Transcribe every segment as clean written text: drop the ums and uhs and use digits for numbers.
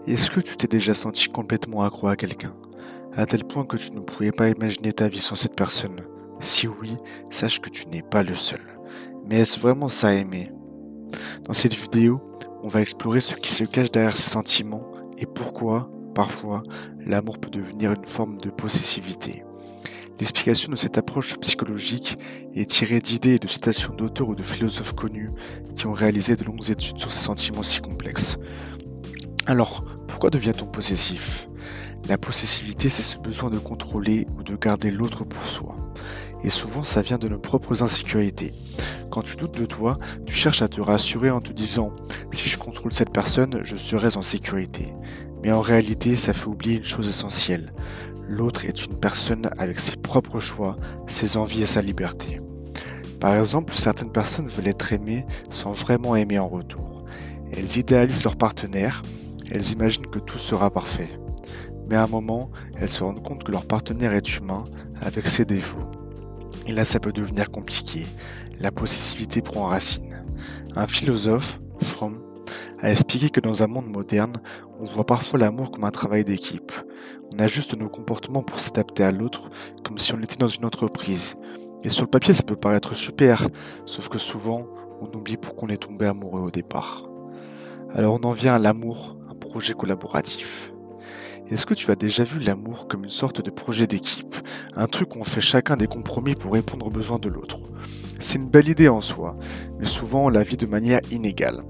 Est-ce que tu t'es déjà senti complètement accro à quelqu'un, à tel point que tu ne pouvais pas imaginer ta vie sans cette personne? Si oui, sache que tu n'es pas le seul. Mais est-ce vraiment ça aimer? Dans cette vidéo, on va explorer ce qui se cache derrière ces sentiments et pourquoi, parfois, l'amour peut devenir une forme de possessivité. L'explication de cette approche psychologique est tirée d'idées et de citations d'auteurs ou de philosophes connus qui ont réalisé de longues études sur ces sentiments si complexes. Alors, pourquoi devient-on possessif? La possessivité, c'est ce besoin de contrôler ou de garder l'autre pour soi. Et souvent, ça vient de nos propres insécurités. Quand tu doutes de toi, tu cherches à te rassurer en te disant: si je contrôle cette personne, je serai en sécurité. Mais en réalité, ça fait oublier une chose essentielle. L'autre est une personne avec ses propres choix, ses envies et sa liberté. Par exemple, certaines personnes veulent être aimées sans vraiment aimer en retour. Elles idéalisent leur partenaire, elles imaginent que tout sera parfait. Mais à un moment, elles se rendent compte que leur partenaire est humain, avec ses défauts. Et là, ça peut devenir compliqué. La possessivité prend racine. Un philosophe, Fromm, a expliqué que dans un monde moderne, on voit parfois l'amour comme un travail d'équipe. On ajuste nos comportements pour s'adapter à l'autre, comme si on était dans une entreprise. Et sur le papier, ça peut paraître super, sauf que souvent, on oublie pourquoi on est tombé amoureux au départ. Alors on en vient à l'amour, un projet collaboratif. Est-ce que tu as déjà vu l'amour comme une sorte de projet d'équipe? Un truc où on fait chacun des compromis pour répondre aux besoins de l'autre. C'est une belle idée en soi, mais souvent on la vit de manière inégale.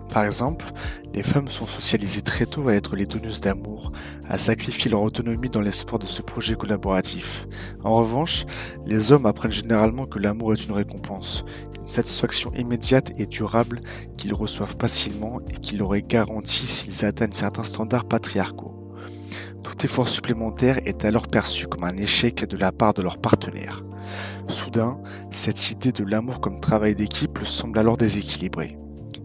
Par exemple, les femmes sont socialisées très tôt à être les donneuses d'amour, à sacrifier leur autonomie dans l'espoir de ce projet collaboratif. En revanche, les hommes apprennent généralement que l'amour est une récompense, une satisfaction immédiate et durable qu'ils reçoivent facilement et qui leur est garantie s'ils atteignent certains standards patriarcaux. Tout effort supplémentaire est alors perçu comme un échec de la part de leur partenaire. Soudain, cette idée de l'amour comme travail d'équipe semble alors déséquilibrée.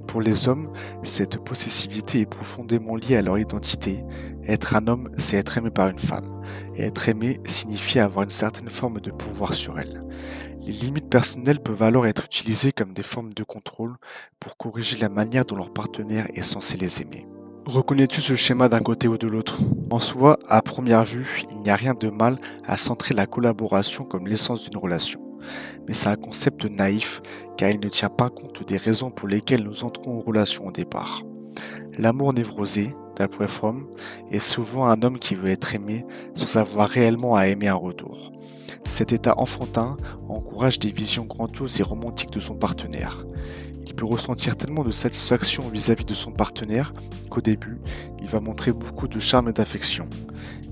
Pour les hommes, cette possessivité est profondément liée à leur identité. Être un homme, c'est être aimé par une femme. Et être aimé signifie avoir une certaine forme de pouvoir sur elle. Les limites personnelles peuvent alors être utilisées comme des formes de contrôle pour corriger la manière dont leur partenaire est censé les aimer. Reconnais-tu ce schéma d'un côté ou de l'autre? En soi, à première vue, il n'y a rien de mal à centrer la collaboration comme l'essence d'une relation. Mais c'est un concept naïf car il ne tient pas compte des raisons pour lesquelles nous entrons en relation au départ. L'amour névrosé, d'après Fromm, est souvent un homme qui veut être aimé sans avoir réellement à aimer un retour. Cet état enfantin encourage des visions grandioses et romantiques de son partenaire. Il peut ressentir tellement de satisfaction vis-à-vis de son partenaire qu'au début, il va montrer beaucoup de charme et d'affection.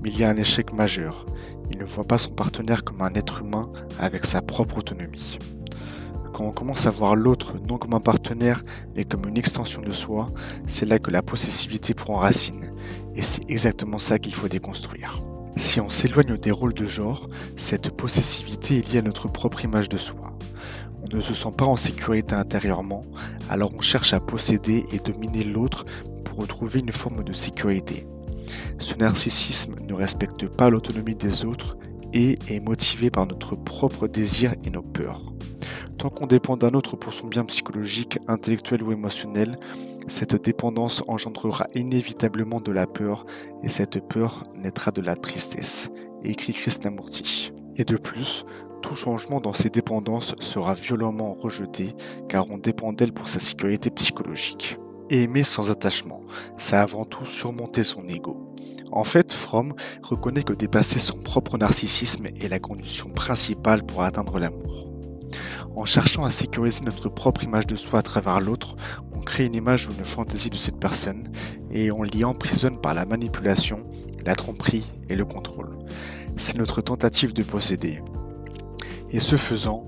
Mais il y a un échec majeur. Il ne voit pas son partenaire comme un être humain avec sa propre autonomie. Quand on commence à voir l'autre non comme un partenaire, mais comme une extension de soi, c'est là que la possessivité prend racine. Et c'est exactement ça qu'il faut déconstruire. Si on s'éloigne des rôles de genre, cette possessivité est liée à notre propre image de soi. On ne se sent pas en sécurité intérieurement, alors on cherche à posséder et dominer l'autre pour retrouver une forme de sécurité. Ce narcissisme ne respecte pas l'autonomie des autres et est motivé par notre propre désir et nos peurs. Tant qu'on dépend d'un autre pour son bien psychologique, intellectuel ou émotionnel, cette dépendance engendrera inévitablement de la peur et cette peur naîtra de la tristesse, écrit Krishnamurti. Et de plus, tout changement dans ces dépendances sera violemment rejeté car on dépend d'elle pour sa sécurité psychologique. Et aimer sans attachement, c'est avant tout surmonter son ego. En fait, Fromm reconnaît que dépasser son propre narcissisme est la condition principale pour atteindre l'amour. En cherchant à sécuriser notre propre image de soi à travers l'autre, on crée une image ou une fantaisie de cette personne et on l'y emprisonne par la manipulation, la tromperie et le contrôle. C'est notre tentative de posséder. Et ce faisant,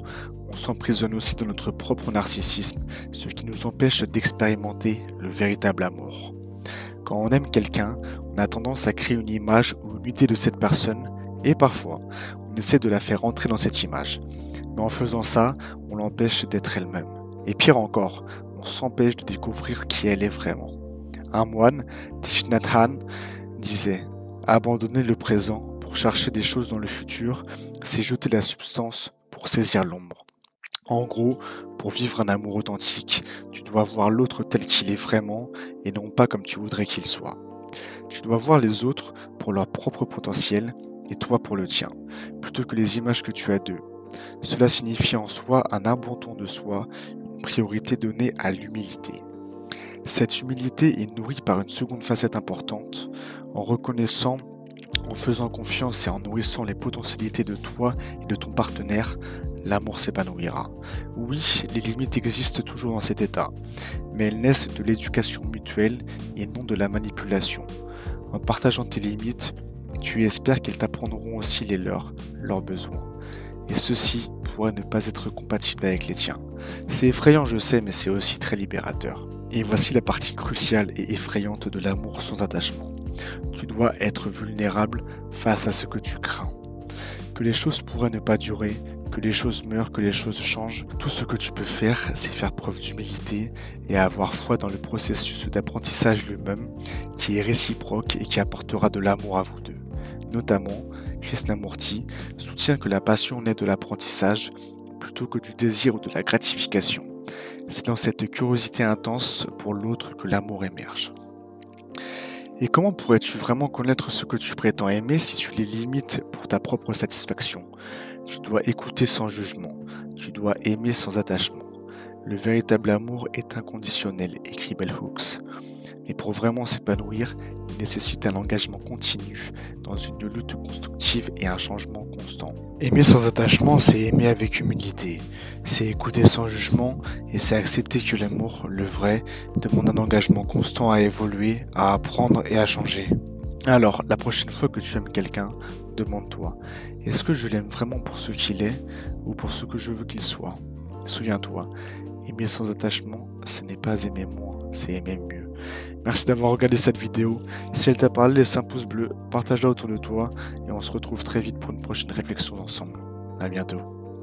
on s'emprisonne aussi dans notre propre narcissisme, ce qui nous empêche d'expérimenter le véritable amour. Quand on aime quelqu'un, on a tendance à créer une image ou une idée de cette personne et parfois, on essaie de la faire entrer dans cette image. Mais en faisant ça, on l'empêche d'être elle-même. Et pire encore, on s'empêche de découvrir qui elle est vraiment. Un moine, Thich Nhat Hanh, disait: abandonner le présent pour chercher des choses dans le futur, c'est jeter la substance pour saisir l'ombre. En gros, pour vivre un amour authentique, tu dois voir l'autre tel qu'il est vraiment et non pas comme tu voudrais qu'il soit. Tu dois voir les autres pour leur propre potentiel et toi pour le tien, plutôt que les images que tu as d'eux. Cela signifie en soi un abandon de soi, une priorité donnée à l'humilité. Cette humilité est nourrie par une seconde facette importante, en reconnaissant, en faisant confiance et en nourrissant les potentialités de toi et de ton partenaire, l'amour s'épanouira. Oui, les limites existent toujours dans cet état, mais elles naissent de l'éducation mutuelle et non de la manipulation. En partageant tes limites, tu espères qu'elles t'apprendront aussi les leurs besoins. Et ceux-ci pourraient ne pas être compatibles avec les tiens. C'est effrayant, je sais, mais c'est aussi très libérateur. Et voici la partie cruciale et effrayante de l'amour sans attachement. Tu dois être vulnérable face à ce que tu crains. Que les choses pourraient ne pas durer, que les choses meurent, que les choses changent. Tout ce que tu peux faire, c'est faire preuve d'humilité et avoir foi dans le processus d'apprentissage lui-même, qui est réciproque et qui apportera de l'amour à vous deux. Notamment, Krishnamurti soutient que la passion naît de l'apprentissage plutôt que du désir ou de la gratification. C'est dans cette curiosité intense pour l'autre que l'amour émerge. Et comment pourrais-tu vraiment connaître ce que tu prétends aimer si tu les limites pour ta propre satisfaction? Tu dois écouter sans jugement, tu dois aimer sans attachement. Le véritable amour est inconditionnel, écrit Bell Hooks. Mais pour vraiment s'épanouir, il nécessite un engagement continu dans une lutte constructive et un changement constant. Aimer sans attachement, c'est aimer avec humilité, c'est écouter sans jugement et c'est accepter que l'amour, le vrai, demande un engagement constant à évoluer, à apprendre et à changer. Alors, la prochaine fois que tu aimes quelqu'un, demande-toi, est-ce que je l'aime vraiment pour ce qu'il est ou pour ce que je veux qu'il soit? Souviens-toi, aimer sans attachement, ce n'est pas aimer moins, c'est aimer mieux. Merci d'avoir regardé cette vidéo. Si elle t'a parlé, laisse un pouce bleu, partage-la autour de toi et on se retrouve très vite pour une prochaine réflexion ensemble. À bientôt.